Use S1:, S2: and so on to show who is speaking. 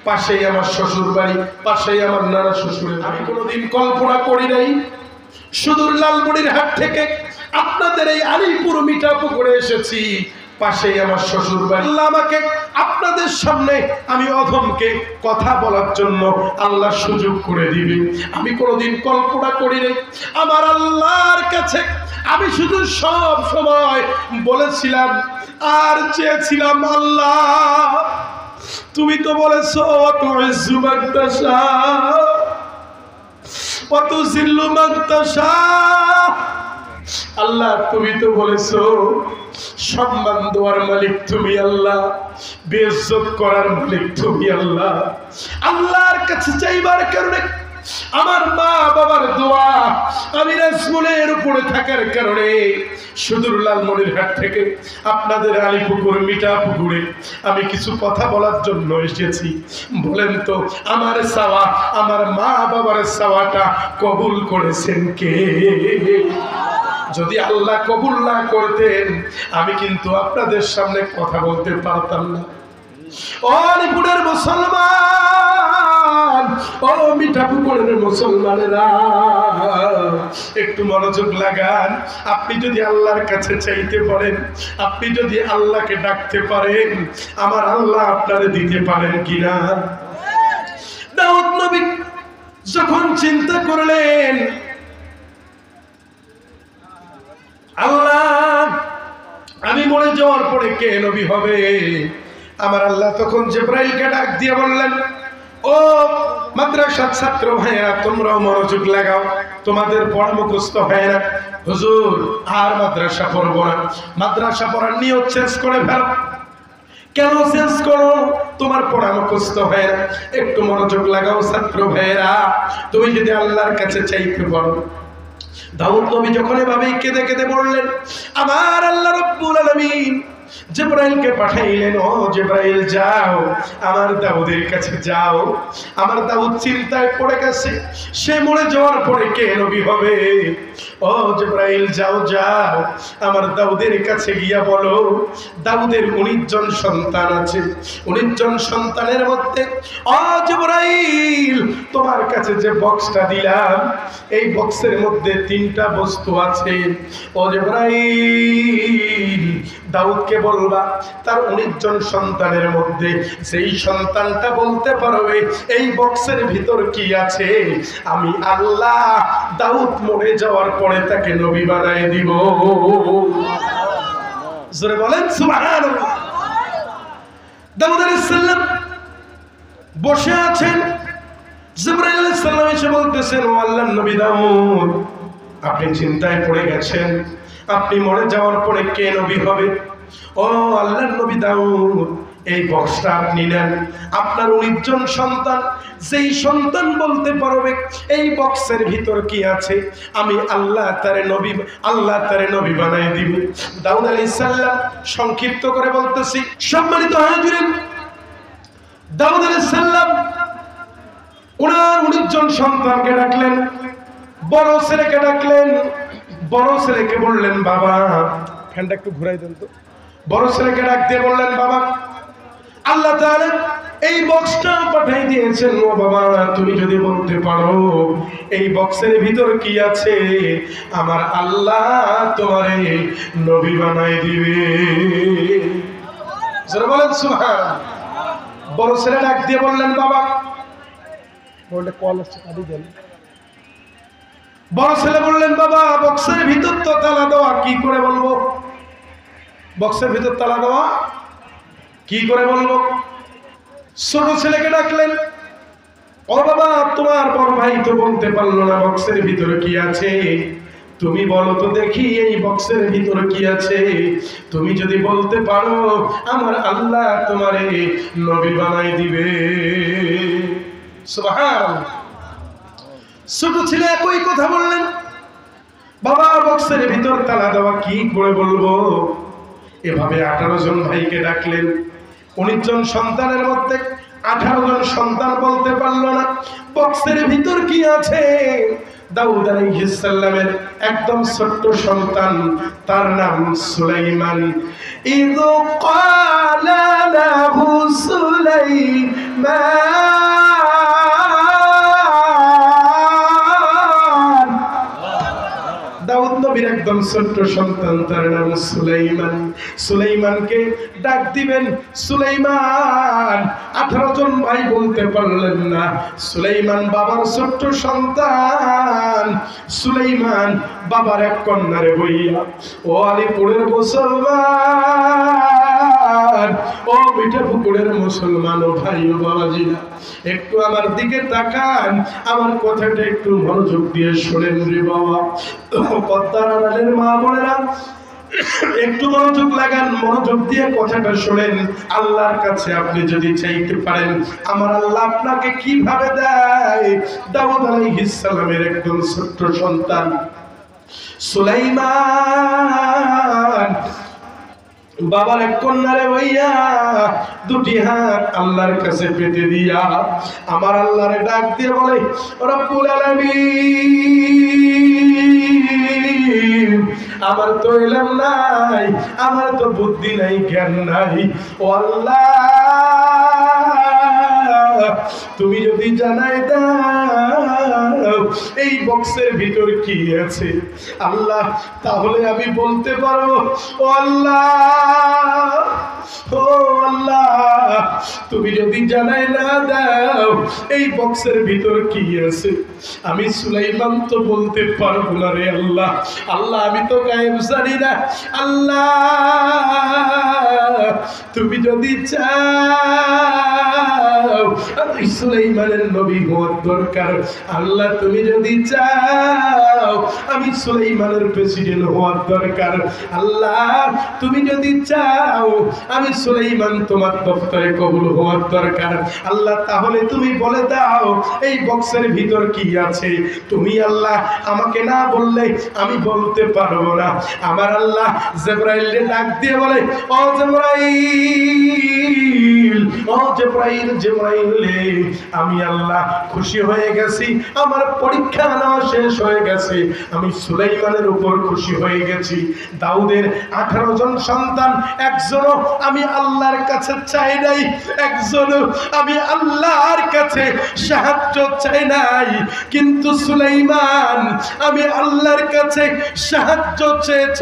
S1: পাশেই আমার শ্বশুর বাড়ি, পাশেই আমার নানা শ্বশুরের। আমি কোনোদিন কল্পনা করি নাই সুদূর লালমনিরহাট থেকে আপনাদের এই আলিপুর মিঠাপুকুরে এসেছি, পাশেই আমার শ্বশুর বাড়ি। আল্লাহ আমাকে আপনাদের সামনে আমি অধমকে কথা বলার জন্য আল্লাহ সুযোগ করে দিবে। আমি কোনোদিন কল্পনা করি নাই। আমার আল্লাহর কাছে আমি শুধু সব সময় বলেছিলাম আর চেয়েছিলাম, আল্লাহ তুমি তো বলেছো তুইজ্জু মান তাশা ওয়া তুযিল্লু মান তাশা। আল্লাহ তুমি তো বলেছো সম্মান দেওয়ার মালিক তুমি আল্লাহ, বেইজ্জত করার মালিক তুমি আল্লাহ। আল্লাহর কাছে চাইবার কারণে আমার মা বাবার দোয়া আমি রাসূলের উপরে থাকার কারণে সুদূর লালমনিরহাট থেকে আপনাদের আলিপুকুর মিঠাপুকুরে আমি কিছু কথা বলার জন্য এসেছি। বলেন তো আমার চাওয়া, আমার মা বাবার চাওয়াটা কবুল করেছেন কে? যদি আল্লাহ কবুল না করতেন আমি কিন্তু আপনাদের সামনে কথা বলতে পারতাম না। ও আলিপুরের মুসলমান, ও মিঠাপুকুরের মুসলমানেরা, একটু মনোযোগ লাগান। আপনি যদি আল্লাহর কাছে চাইতে পারেন, আপনি যদি আল্লাহকে ডাকতে পারেন, আমার আল্লাহ আপনারে দিতে পারেন কিনা। দাউদ নবী যখন চিন্তা করলেন আল্লাহ আমি মরে যাওয়ার পরে কে নবী হবে, আমার আল্লাহ তখন জিবরাইলকে ডাক দিয়ে বললেন, ও মাদ্রাসার ছাত্র ভাইয়েরা তোমরাও মনোযোগ লাগাও, তোমাদের পড়া মুখস্থ হয় না। হুজুর আর মাদ্রাসা পড়বো না, মাদ্রাসা পড়ার নিয়ত শেষ করে ফেল। কেন শেষ করো? তোমার পড়া মুখস্থ হয় না। একটু মনোযোগ লাগাও ছাত্র ভাইয়েরা, তুমি যদি আল্লাহর কাছে চাইতে পারো। দাউদ নবী যখন এভাবে কেঁদে কেঁদে বললেন, আমার আল্লাহ রাব্বুল আলামিন জিবরাইলকে পাঠাইলেন, ও জিবরাইল যাও আমার দাউদের কাছে যাও। আমার দাউদ চিন্তায় পড়ে গেছে, সে মরে যাওয়ার পরে কে নবী হবে। ও জিবরাইল যাও যাও আমার দাউদের কাছে গিয়া বলো, দাউদের 19 জন সন্তান আছে, 19 জন সন্তানের মধ্যে ও জিবরাইল তোমার কাছে যে বক্সটা দিলাম এই বক্সের মধ্যে 3টা বস্তু আছে। ও জিবরাইল দাউদকে বলবা তার 19 জন সন্তানের মধ্যে সেই সন্তানটা বলতে পারবে এই বক্সের ভিতর কি আছে, আমি আল্লাহ দাউদ মরে যাওয়ার পরে তাকে নবী বানায় দিব। জোরে বলেন সুবহানাল্লাহ। দাউদ আলাইহিস সালাম বসে আছেন, জিবরাইল আলাইহিস সালাম এসে বলতেছেন, ও আল্লাহর নবী দাউদ আপনি চিন্তায় পড়ে গেছেন, আপনি মরে যাওয়ার পরে কে নবী হবে। ও আল্লাহর নবী দাউদ এই বক্সটা আপনি নেন, আপনার 19 জন সন্তান যেই সন্তান বলতে পারবে এই বক্সের ভিতর কি আছে, আমি আল্লাহ তারে নবী বানায় দিব। দাউদ আলাইহিস সালাম সংক্ষিপ্ত করে বলতেছি, সম্মানিত হাজিরিন, দাউদ আলাইহিস সালাম ওনার 19 জন সন্তানকে ডাকলেন, বড় ছেলেকে ডাকলেন, বড় ছেলেকে বললেন, বাবা ফ্যানটা একটু ঘুরাই দেন তো। বড় ছেলেকে ডাক দিয়ে বললেন, বাবা আল্লাহ তাআলা এই বক্সটা পাঠিয়ে দিয়েছেন, ও বাবা তুমি যদি বলতে পারো এই বক্সের ভিতর কি আছে, আমার আল্লাহ তোমারে নবী বানায় দিবে। জোরে বলেন সুবহানাল্লাহ। বড় ছেলে ডাক দিয়ে বললেন, বাবা বললে কল আসছে কাটি দেন। বড় ছেলে বললেন, বাবা বক্সের ভিতর তো তালা দেওয়া, কি করে বলবো? বক্সের ভিতর তালা দেওয়া কি করে বলবো? ছোট ছেলেকে ডাকলেন, ও বাবা তোমার বড় ভাই তো বলতে পারলো না বক্সের ভিতরে কি আছে, তুমি বলো তো দেখি এই বক্সের ভিতরে কি আছে, তুমি যদি বলতে পারো আমার আল্লাহ তোমারে নবী বানায় দিবে। সুবহানাল্লাহ। ছোট ছেলে একই কথা বললেন, বাবা বক্সের ভিতর তালা দেওয়া কি করে বলবো? এভাবে 18 জন ভাইকে ডাকলেন, 19 জন সন্তানের মধ্যে 18 জন সন্তান বলতে পারলো না বক্সের ভিতর কি আছে। দাউদ আলাইহিস সালামের একদম ছোট্ট সন্তান, তার নাম সুলাইমান। ইয ক্বালা লাহু সুলাইমান, দাউদ নবীর একদম ছোট্ট সন্তান, তার নাম সুলাইমান। সুলাইমানকে ডাক দিবেন সুলাইমান। 18 জন ভাই বলতে পারলেন না। সুলাইমান বাবার ছোট্ট সন্তান। সুলাইমান বাবার এক কন্যারে বইয়া, ও আলীপুরের মুসলমান, ও মিঠাপুকুরের মুসলমান, ও ভাই ও বাবাজিরা, একটু আমার দিকে তাকান, আমার কথাটা একটু মনোযোগ দিয়ে শোনেন রে বাবা। পদ্মার আড়ালের মা বোনেরা, একটু মনোযোগ লাগান, মনোযোগ দিয়ে কথাটা শোনেন। আল্লাহর কাছে আপনি যদি চাইতে পারেন, আমার আল্লাহ আপনাকে কিভাবে দেয়। দাউদ আলাইহিস সালামের একদম ছোট্ট সন্তান সুলাইমান বাবার এক কন্যারে হইয়া দুটি হাত আল্লাহর কাছে পেতে দিয়া আমার আল্লাহরে ডাক দিয়ে বলে, রব্বুল আলামিন, আমার তো ইলম নাই, আমার তো বুদ্ধি নাই, জ্ঞান নাই, ও আল্লাহ তুমি যদি জানাই দাও এই বক্সের ভিতর কি আছে আল্লাহ, তাহলে আমি বলতে পারবো ও আল্লাহ, ও আল্লাহ তুমি যদি জানাই না দাও এই বক্সের ভিতর কি আছে, আমি সুলাইমান তো বলতে পারবো না রে আল্লাহ। আল্লাহ আমি তো গায়েব জানি না, আল্লাহ তুমি যদি চাও আমি সুলাইমানের নবী হওয়ার দরকার, আল্লাহ তুমি যদি চাও আমি সুলাইমানের প্রেসিডেন্ট হওয়ার দরকার, আল্লাহ তুমি যদি চাও আমি সুলাইমান তোমার দপ্তরে কবুল হওয়ার দরকার, আল্লাহ তাহলে তুমি বলে দাও এই বক্সের ভিতর কি আছে। তুমি আল্লাহ আমাকে না বললে আমি বলতে পারবো না। আমার আল্লাহ জিবরাইলকে ডাক দিয়ে বলে, ও জিবরাইল, ও জিবরাইল, জিবরাইল আমি আল্লাহ খুশি হয়ে গেছি, আমার পরীক্ষা নেওয়া শেষ হয়ে গেছে, আমি সুলাইমানের উপর খুশি হয়ে গেছি। দাউদের 18 জন সন্তান, একজনও আমি আল্লাহর কাছে চাই নাই, একজনও আমি আল্লাহর কাছে সাহায্য চাই নাই, কিন্তু সুলাইমান আমি আল্লাহর কাছে সাহায্য চেয়েছে।